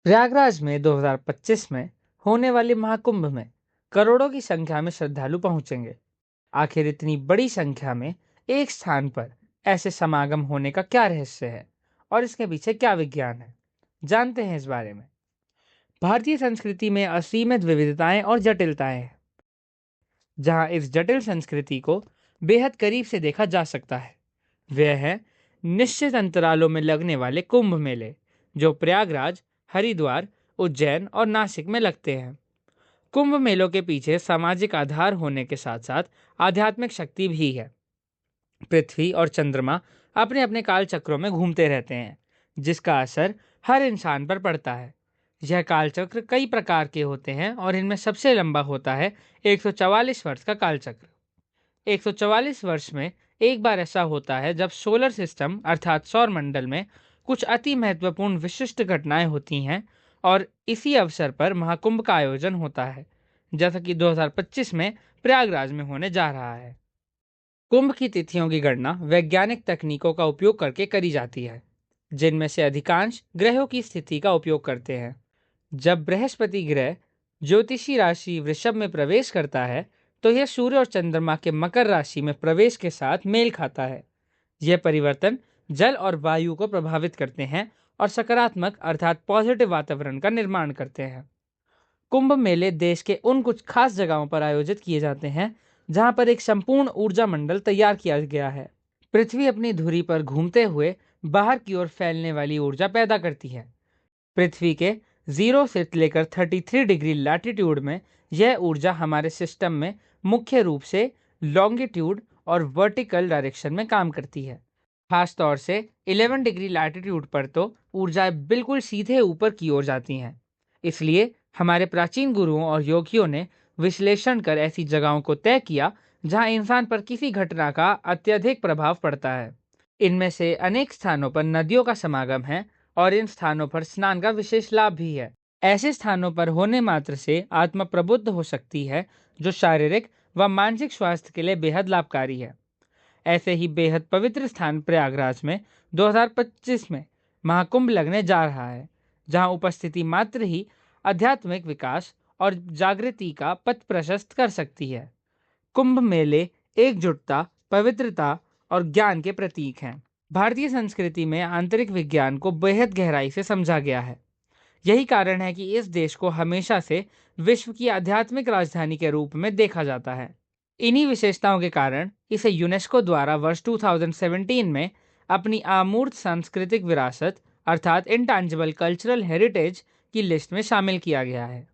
प्रयागराज में 2025 में होने वाले महाकुंभ में करोड़ों की संख्या में श्रद्धालु पहुंचेंगे। आखिर इतनी बड़ी संख्या में एक स्थान पर ऐसे समागम होने का क्या रहस्य है और इसके पीछे क्या विज्ञान है, जानते हैं इस बारे में। भारतीय संस्कृति में असीमित विविधताएं और जटिलताएं हैं, जहां इस जटिल संस्कृति को बेहद करीब से देखा जा सकता है। वह है निश्चित अंतरालों में लगने वाले कुंभ मेले, जो प्रयागराज, हरिद्वार, उज्जैन और नासिक में लगते हैं। कुंभ मेलों के पीछे सामाजिक आधार होने के साथ साथ आध्यात्मिक शक्ति भी है। पृथ्वी और चंद्रमा अपने अपने काल चक्रों में घूमते रहते हैं, जिसका असर हर इंसान पर पड़ता है। यह कालचक्र कई प्रकार के होते हैं और इनमें सबसे लंबा होता है 144 वर्ष का कालचक्र। 144 वर्ष में एक बार ऐसा होता है जब सोलर सिस्टम अर्थात सौर मंडल में कुछ अति महत्वपूर्ण विशिष्ट घटनाएं होती हैं और इसी अवसर पर महाकुंभ का आयोजन होता है, जैसा कि 2025 में प्रयागराज में होने जा रहा है। कुंभ की तिथियों की गणना वैज्ञानिक तकनीकों का उपयोग करके करी जाती है, जिनमें से अधिकांश ग्रहों की स्थिति का उपयोग करते हैं। जब बृहस्पति ग्रह ज्योतिषी राशि वृषभ में प्रवेश करता है, तो यह सूर्य और चंद्रमा के मकर राशि में प्रवेश के साथ मेल खाता है। यह परिवर्तन जल और वायु को प्रभावित करते हैं और सकारात्मक अर्थात पॉजिटिव वातावरण का निर्माण करते हैं। कुंभ मेले देश के उन कुछ खास जगहों पर आयोजित किए जाते हैं जहां पर एक संपूर्ण ऊर्जा मंडल तैयार किया गया है। पृथ्वी अपनी धुरी पर घूमते हुए बाहर की ओर फैलने वाली ऊर्जा पैदा करती है। पृथ्वी के 0 से लेकर 33 डिग्री लैटिट्यूड में यह ऊर्जा हमारे सिस्टम में मुख्य रूप से लॉन्गिट्यूड और वर्टिकल डायरेक्शन में काम करती है। खास तौर से 11 डिग्री लैटिट्यूड पर तो ऊर्जाएं बिल्कुल सीधे ऊपर की ओर जाती हैं। इसलिए हमारे प्राचीन गुरुओं और योगियों ने विश्लेषण कर ऐसी जगहों को तय किया जहां इंसान पर किसी घटना का अत्यधिक प्रभाव पड़ता है। इनमें से अनेक स्थानों पर नदियों का समागम है और इन स्थानों पर स्नान का विशेष लाभ भी है। ऐसे स्थानों पर होने मात्र से आत्मा प्रबुद्ध हो सकती है, जो शारीरिक व मानसिक स्वास्थ्य के लिए बेहद लाभकारी है। ऐसे ही बेहद पवित्र स्थान प्रयागराज में 2025 में महाकुंभ लगने जा रहा है, जहां उपस्थिति मात्र ही आध्यात्मिक विकास और जागृति का पथ प्रशस्त कर सकती है। कुंभ मेले एकजुटता, पवित्रता और ज्ञान के प्रतीक हैं। भारतीय संस्कृति में आंतरिक विज्ञान को बेहद गहराई से समझा गया है। यही कारण है कि इस देश को हमेशा से विश्व की आध्यात्मिक राजधानी के रूप में देखा जाता है। इन्हीं विशेषताओं के कारण इसे यूनेस्को द्वारा वर्ष 2017 में अपनी अमूर्त सांस्कृतिक विरासत अर्थात इंटैंजिबल कल्चरल हेरिटेज की लिस्ट में शामिल किया गया है।